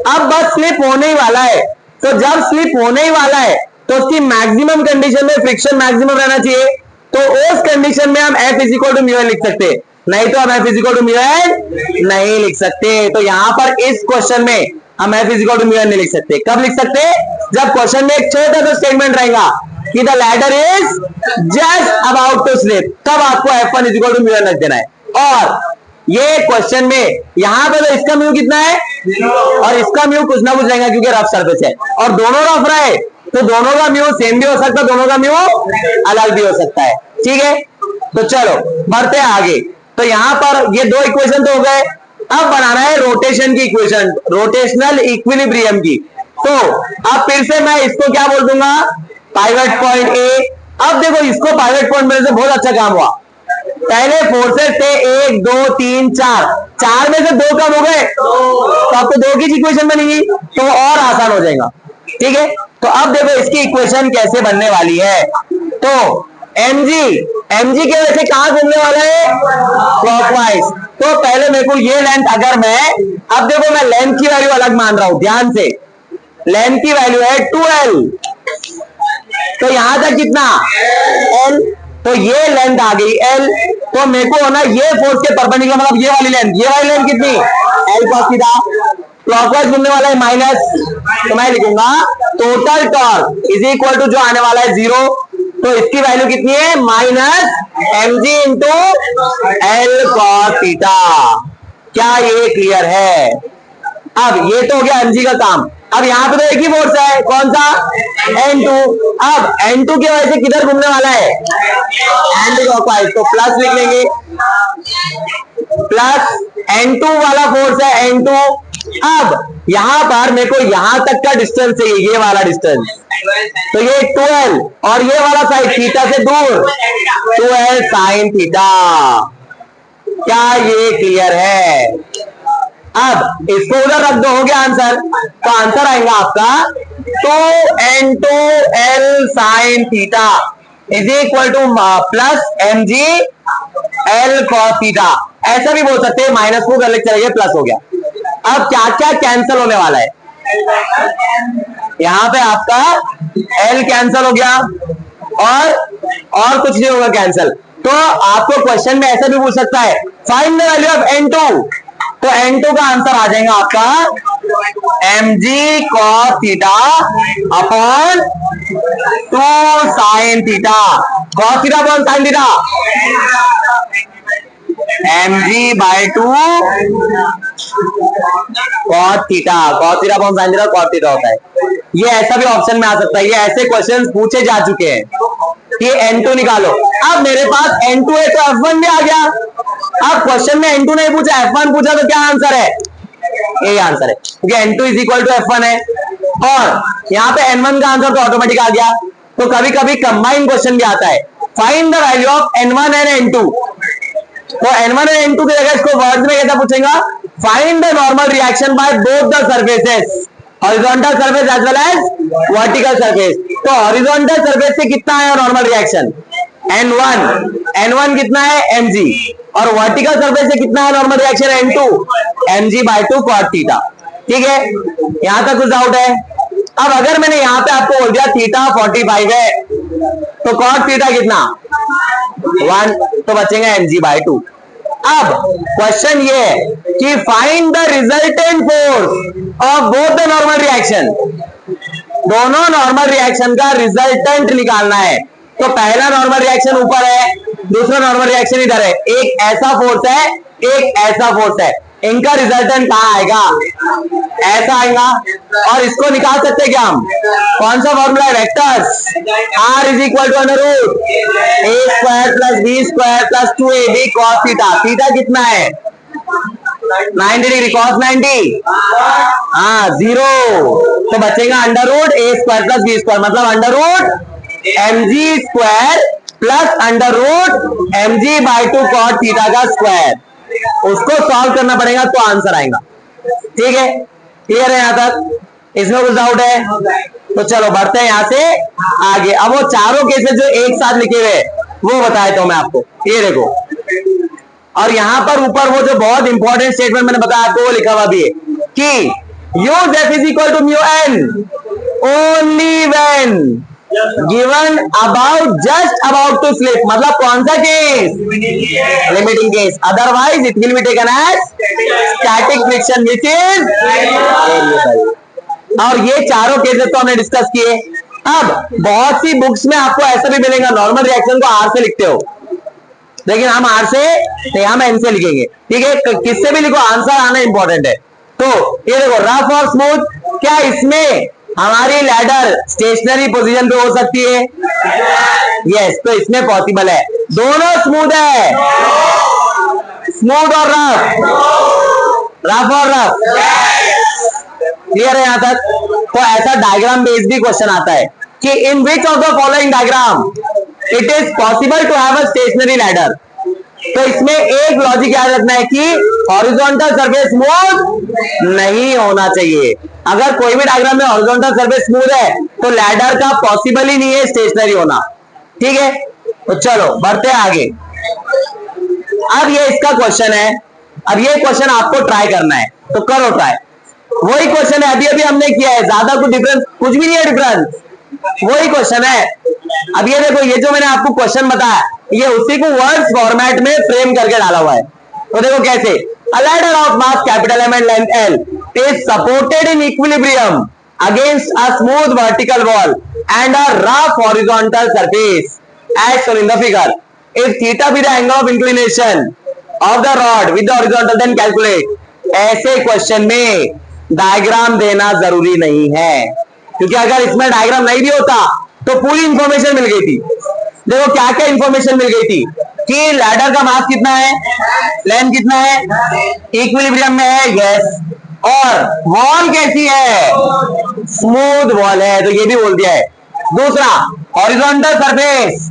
अब बस स्लिप होने ही वाला है। तो जब स्लिप होने ही वाला है तो उसकी मैक्सिमम कंडीशन में फ्रिक्शन मैक्सिमम रहना चाहिए। तो उस कंडीशन में हम F is equal to mu N लिख सकते हैं, नहीं तो हम F is equal to mu N नहीं लिख सकते। तो यहां पर इस क्वेश्चन में हम F is equal to mu N नहीं लिख सकते। कब लिख सकते? जब क्वेश्चन में एक छोटा सा स्टेटमेंट रहेगा कि the ladder is just about to slip, तब आपको F1 is equal to mu N रख देना है। और ये क्वेश्चन में यहां पे तो इसका म्यू कितना है और इसका म्यू कुछ ना कुछ रहेगा क्योंकि रफ सरफेस है, और दोनों रफ रहे तो दोनों का म्यू सेम भी हो सकता है, दोनों का म्यू अलग भी हो सकता है। ठीक है, तो चलो बढ़ते हैं आगे। तो यहां पर ये दो इक्वेशन तो हो गए, अब बनाना है रोटेशन की इक्वेशन, रोटेशनल इक्विलिब्रियम की। तो अब फिर से मैं इसको क्या बोल दूंगा, पाइवट पॉइंट ए। अब देखो इसको पाइवट पॉइंट मिलने से बहुत अच्छा काम हुआ, पहले फोर्सेस थे 1 2 3 4, 4 में से 2 कम हो गए तो अब तो 2 की इक्वेशन बनेगी तो और आसान हो जाएगा। ठीक है, तो अब देखो इसकी इक्वेशन कैसे बनने वाली है। तो mg के वजह से कहां घूमने वाला है, क्लॉकवाइज। तो पहले मेरे को ये लेंथ, अगर मैं अब देखो मैं लेंथ की वैल्यू अलग मान रहा हूं, ध्यान से लेंथ की वैल्यू है 2l, तो यहां तक कितना l, तो ये लेंथ आ गई l, तो मेरे को ना ये फोर्स के परपेंडिकुलर मतलब ये वाली लेंथ कितनी l cos थीटा, क्लॉकवाइज घूमने वाला है माइनस, तो मैं लिखूंगा total torque is equal to जो आने वाला है 0, तो इसकी वैल्यू कितनी है minus mg into l cos theta. क्या ये क्लियर है? अब ये तो हो गया mg का काम। अब यहाँ पे तो एक ही फोर्स है, कौन सा N2। अब N2 की वजह से किधर घूमने वाला है, एंटी क्लॉकवाइज, तो प्लस लिख लेंगे, प्लस N2 वाला फोर्स है N2। अब यहां पर मेरे को यहां तक का डिस्टेंस चाहिए, ये वाला डिस्टेंस, तो ये 12 और ये वाला साइड थीटा से दूर 12 साइन थीटा। क्या ये क्लियर है? अब इसको उधर रख दो, हो गया आंसर। तो आंसर आएगा आपका 2n2l sine theta is equal two plus mg l cos theta. ऐसा भी बोल सकते हैं, माइनस को कर चलेंगे, प्लस हो गया। अब क्या क्या कैंसिल होने वाला है, यहां पे आपका l कैंसिल हो गया और कुछ नहीं होगा कैंसिल। तो आपको क्वेश्चन में ऐसा भी पूछ सकता है, find the value of n2, तो n2 का आंसर आ जाएगा आपका mg cos theta upon 2 sine theta, cos theta upon sine theta, mg bye 2 cos theta upon sine theta, cos theta होता है। ये ऐसा भी ऑप्शन में आ सकता है, ये ऐसे क्वेश्चंस पूछे जा चुके हैं कि n2 निकालो। अब मेरे पास n2 है तो f1 भी आ गया। अब क्वेश्चन में n2 नहीं पूछा, f1 पूछा, तो क्या आंसर है, यही आंसर है, क्योंकि n2 is equal to f1 है, और यहाँ पे n1 का आंसर तो ऑटोमेटिक आ गया। तो कभी कभी कंबाइन क्वेश्चन भी आता है, find the value of n1 and n2। तो n1 एंड n2 की जगह इसको वर्ड्स में कैसा पूछेगा, find the normal reaction by both the surfaces, horizontal surface as well as vertical surface. तो हॉरिजॉन्टल सरफेस से कितना है नॉर्मल रिएक्शन, n1 कितना है mg, और वर्टिकल सरफेस से कितना है normal reaction n2, mg bye 2 cos थीटा। ठीक है, यहां तक कुछ डाउट है? अब अगर मैंने यहां पे आपको बोल दिया थीटा 45 है, तो cos थीटा कितना 1, तो बचेगा mg बाय 2। अब क्वेश्चन ये है कि find the resultant force of both the normal reaction, दोनों नॉर्मल रिएक्शन का रिजल्टेंट निकालना है। तो पहला नॉर्मल रिएक्शन ऊपर है, दूसरा नॉर्मल रिएक्शन इधर है, एक ऐसा फोर्स है, एक ऐसा फोर्स है, इनका रिजल्टेंट कहां आएगा, ऐसा आएगा। और इसको निकाल सकते हैं क्या हम, कौन सा फॉर्मूला है, vectors, r is equal to under root a square plus b square plus 2ab cos theta. Theta कितना है 90 डिग्री, cos 90 0, तो बचेगा under root a square plus b square, मतलब under root mg square plus under root mg bye 2 cos theta का square. उसको solve करना पड़ेगा तो आंसर आएगा। ठीक है, क्लियर है यहां तक? इसमें कुछ डाउट है? तो चलो बढ़ते हैं यहां से आगे। अब वो चारों केसेस जो एक साथ लिखे हुए वो बताया तो मैं आपको, ये देखो, और यहां पर ऊपर वो जो बहुत इंपॉर्टेंट स्टेटमेंट मैंने बताया आपको वो लिखा हुआ भी है कि use f is equal to mu n only when given about just about to slip, मतलब कौन सा केस, limiting case, otherwise it will be taken as static friction which is variable. और ये चारों केसेस तो हमने डिस्कस किए। अब बहुत सी बुक्स में आपको ऐसा भी मिलेगा, नॉर्मल रिएक्शन को आर से लिखते हो, लेकिन हम आर से नहीं, हम एन से लिखेंगे। ठीक है, किससे भी लिखो, आंसर आना इंपॉर्टेंट है। तो ये देखो रफ और स्मूथ, क्या इसमें हमारी लैडर स्टेशनरी पोजीशन पे हो सकती है? यस, तो इसमें पॉसिबल है, दोनों स्मूथ है, स्मूथ और रफ, रफ और रफ। क्लियर है यहां तक? तो ऐसा डायग्राम बेस्ड भी क्वेश्चन आता है कि in which of the following diagram it is possible to have a stationary ladder. तो इसमें एक लॉजिक याद रखना है कि हॉरिजॉन्टल सरफेस स्मूथ नहीं होना चाहिए। अगर कोई भी डायग्राम में हॉरिजॉन्टल सरफेस स्मूथ है तो लैडर का पॉसिबल ही नहीं है स्टेशनरी होना। ठीक है, तो चलो बढ़ते हैं आगे। अब ये इसका क्वेश्चन है, अब ये क्वेश्चन आपको ट्राई करना है, तो करो ट्राई। वही क्वेश्चन है, अभी अभी हमने किया है, ज्यादा कुछ डिफरेंस कुछ भी नहीं है, डिफरेंस वही क्वेश्चन है। अब ये देखो, ये जो मैंने आपको क्वेश्चन बताया ये उसी को वर्ड्स फॉर्मेट में फ्रेम करके डाला हुआ है। तो देखो कैसे, a ladder of mass capital M and length L is supported in equilibrium against a smooth vertical wall and a rough horizontal surface as shown in the figure. If theta be the angle of inclination of the rod with the horizontal then calculate. ऐसे question में diagram देना जरूरी नहीं है, क्योंकि अगर इसमें diagram नहीं भी होता तो पूरी इंफॉर्मेशन मिल गई थी। देखो क्या क्या इंफॉर्मेशन मिल गई थी कि लैडर का मास कितना है, लेंथ कितना है, इक्विलिब्रियम में है, यस, और वॉल कैसी है, स्मूथ वॉल है, तो ये भी बोल दिया है। दूसरा हॉरिजॉन्टल सरफेस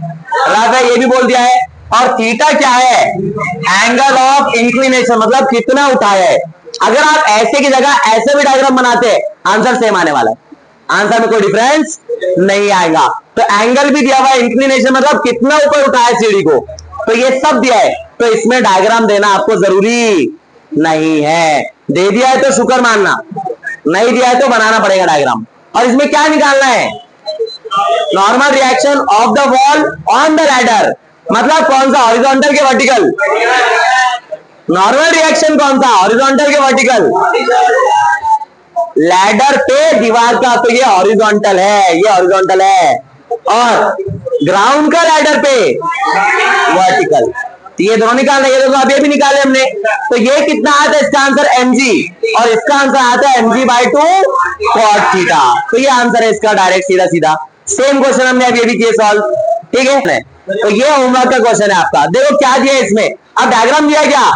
रफ है, ये भी बोल दिया है। और थीटा क्या है, एंगल ऑफ इंक्लिनेशन, मतलब कितना उठाया है। अगर आप ऐसे की जगह ऐसे भी डायग्राम बनाते हैं आंसर सेम आने वाला है, आंसर में कोई डिफरेंस नहीं आएगा। तो एंगल भी दिया हुआ है, इंक्लिनेशन मतलब कितना ऊपर उठाया सीढ़ी को, तो ये सब दिया है। तो इसमें डायग्राम देना आपको जरूरी नहीं है। दे दिया है तो शुक्र मानना, नहीं दिया है तो बनाना पड़ेगा डायग्राम। और इसमें क्या निकालना है, normal reaction of the wall on the ladder, मतलब कौन सा, हॉरिजॉन्टल के वर्टिकल। नॉर्मल रिएक्शन कौन सा, हॉरिजॉन्टल के वर्टिकल, लैडर पे दीवार का, तो ये हॉरिजॉन्टल है, ये हॉरिजॉन्टल है। और ग्राउंड का लैडर पे वर्टिकल, तो ये दोनों निकालना है। ये देखो अभी भी निकाले हमने, तो ये कितना आता है, इसका आंसर mg, और इसका आंसर आता है mg/2 cot थीटा। तो ये आंसर है इसका डायरेक्ट सीधा सीधा। सेम क्वेश्चन हमने अभी अभी किए सॉल्व। ठीक है, तो ये होमवर्क का क्वेश्चन है आपका। देखो क्या दिया है इसमें, अब डायग्राम दिया क्या,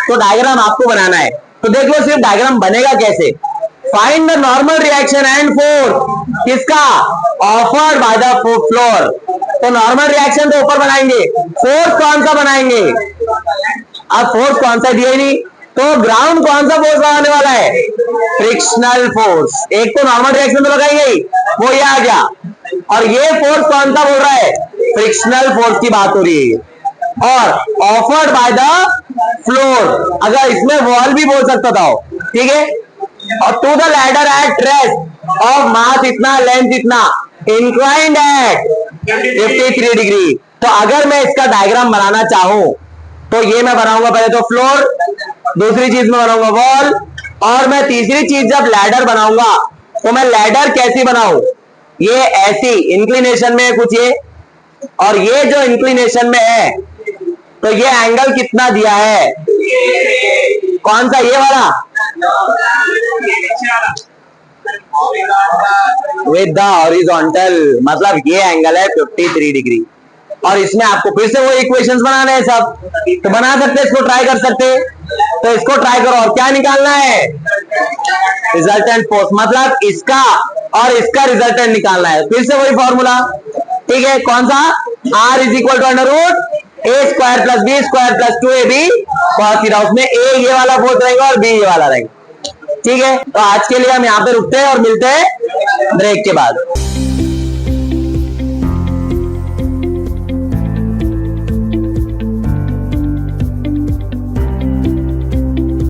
तो डायग्राम आपको बनाना है। तो देख लो सिर्फ डायग्राम बनेगा कैसे। Find the normal reaction and force, किसका, ऑफर्ड बाय द फ्लोर। तो नॉर्मल रिएक्शन तो ऊपर बनाएंगे, फोर्स कौन सा बनाएंगे, अब फोर्स कौन सा दिया ही नहीं, तो ग्राउंड कौन सा फोर्स लगाने वाला है, फ्रिक्शनल फोर्स। एक तो नॉर्मल रिएक्शन तो लगाई गई, वो ये आ गया, और ये फोर्स कौन सा बोल रहा है, फ्रिक्शनल फोर्स की बात हो रही है। और ऑफर्ड बाय द फ्लोर, अगर इसमें वॉल भी बोल सकता था, ठीक है। और to the ladder at rest of mass इतना, लेंथ इतना, इंक्लाइंड एट 53 डिग्री। तो अगर मैं इसका डायग्राम बनाना चाहूं तो ये मैं बनाऊंगा, पहले तो फ्लोर, दूसरी चीज में बनाऊंगा वॉल, और मैं तीसरी चीज जब लैडर बनाऊंगा तो मैं लैडर कैसी बनाऊं, ये ऐसी इंक्लिनेशन में है कुछ ये, और ये जो इंक्लिनेशन में है तो ये एंगल कितना दिया है, कौन सा, ये वाला, विद द हॉरिजॉन्टल, मतलब ये एंगल है 53 डिग्री। और इसमें आपको फिर से वो इक्वेशंस बनाने हैं सब, तो बना सकते हैं, इसको ट्राई कर सकते हैं। तो इसको ट्राई करो, और क्या निकालना है, रिजल्टेंट फोर्स, मतलब इसका और इसका रिजल्टेंट निकालना है। फिर से वही फॉर्मूला, ठीक है, कौन सा, R = a² + b² + 2ab cos theta. उसमें a ये वाला फोर्स रहेगा और b ये वाला रहेगा। ठीक है, तो आज के लिए हम यहाँ पे रुकते हैं और मिलते हैं ब्रेक के बाद।